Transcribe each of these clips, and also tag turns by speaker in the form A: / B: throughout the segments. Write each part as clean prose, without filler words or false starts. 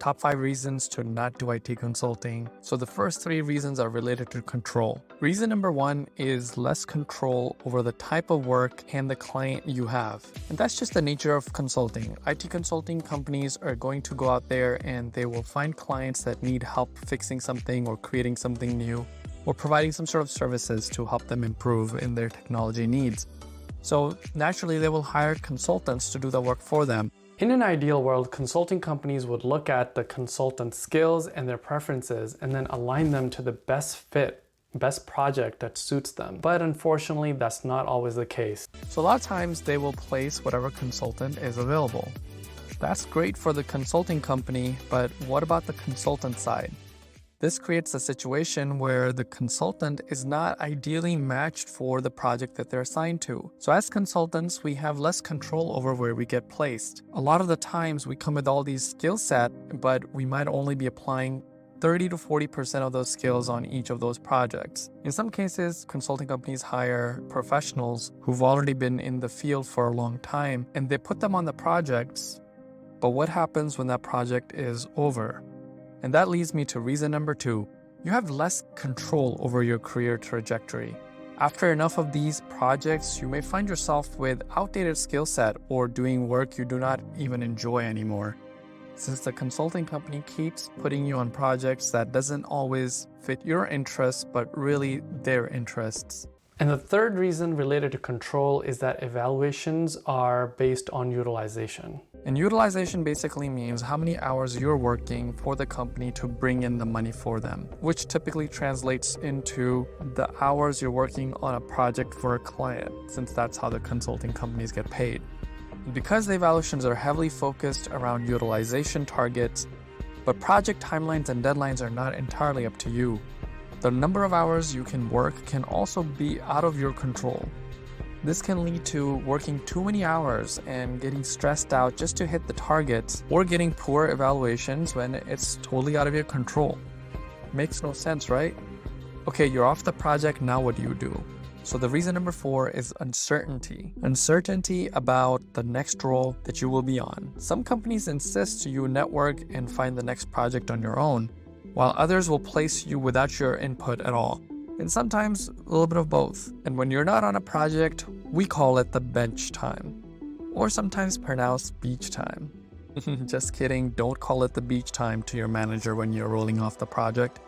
A: Top 5 reasons to not do IT consulting. So the first 3 reasons are related to control. Reason number 1 is less control over the type of work and the client you have. And that's just the nature of consulting. IT consulting companies are going to go out there and they will find clients that need help fixing something or creating something new, or providing some sort of services to help them improve in their technology needs. So naturally, they will hire consultants to do the work for them. In an ideal world, consulting companies would look at the consultant's skills and their preferences and then align them to the best fit, best project that suits them. But unfortunately, that's not always the case. So a lot of times they will place whatever consultant is available. That's great for the consulting company, but what about the consultant side? This creates a situation where the consultant is not ideally matched for the project that they're assigned to. So as consultants, we have less control over where we get placed. A lot of the times we come with all these skill set, but we might only be applying 30 to 40% of those skills on each of those projects. In some cases, consulting companies hire professionals who've already been in the field for a long time, and they put them on the projects. But what happens when that project is over? And that leads me to reason number 2. You have less control over your career trajectory. After enough of these projects, you may find yourself with outdated skill set or doing work you do not even enjoy anymore. Since the consulting company keeps putting you on projects that doesn't always fit your interests, but really their interests. And the third reason related to control is that evaluations are based on utilization. And utilization basically means how many hours you're working for the company to bring in the money for them, which typically translates into the hours you're working on a project for a client, since that's how the consulting companies get paid. Because the evaluations are heavily focused around utilization targets, but project timelines and deadlines are not entirely up to you. The number of hours you can work can also be out of your control. This can lead to working too many hours and getting stressed out just to hit the targets, or getting poor evaluations when it's totally out of your control. Makes no sense, right? Okay, you're off the project, now what do? So the reason number 4 is uncertainty. Uncertainty about the next role that you will be on. Some companies insist you network and find the next project on your own, while others will place you without your input at all. And sometimes a little bit of both. And when you're not on a project, we call it the bench time, or sometimes pronounced beach time. Just kidding, don't call it the beach time to your manager when you're rolling off the project.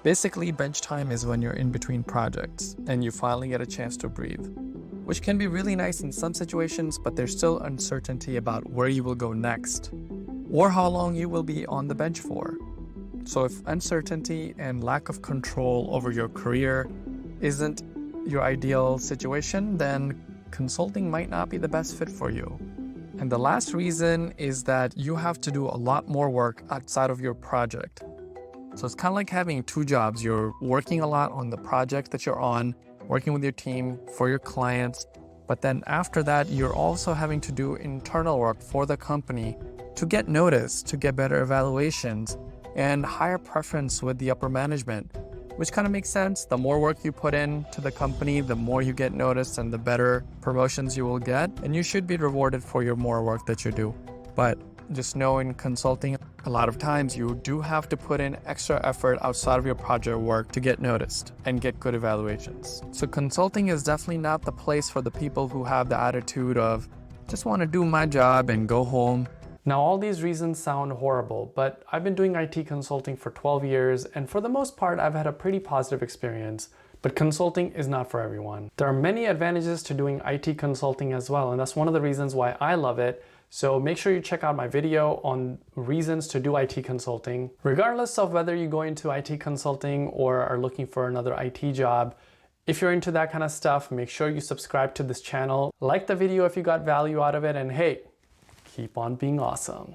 A: Basically, bench time is when you're in between projects and you finally get a chance to breathe, which can be really nice in some situations, but there's still uncertainty about where you will go next, or how long you will be on the bench for. So if uncertainty and lack of control over your career isn't your ideal situation, then consulting might not be the best fit for you. And the last reason is that you have to do a lot more work outside of your project. So it's kind of like having 2 jobs. You're working a lot on the project that you're on, working with your team for your clients, but then after that, you're also having to do internal work for the company to get noticed, to get better evaluations, and higher preference with the upper management, which kind of makes sense. The more work you put in to the company, the more you get noticed and the better promotions you will get, and you should be rewarded for your more work that you do. But just know in consulting, a lot of times you do have to put in extra effort outside of your project work to get noticed and get good evaluations. So consulting is definitely not the place for the people who have the attitude of, just want to do my job and go home. Now, all these reasons sound horrible, but I've been doing IT consulting for 12 years, and for the most part, I've had a pretty positive experience. But consulting is not for everyone. There are many advantages to doing IT consulting as well, and that's one of the reasons why I love it. So make sure you check out my video on reasons to do IT consulting. Regardless of whether you go into IT consulting or are looking for another IT job, if you're into that kind of stuff, make sure you subscribe to this channel. Like the video if you got value out of it, and hey, keep on being awesome.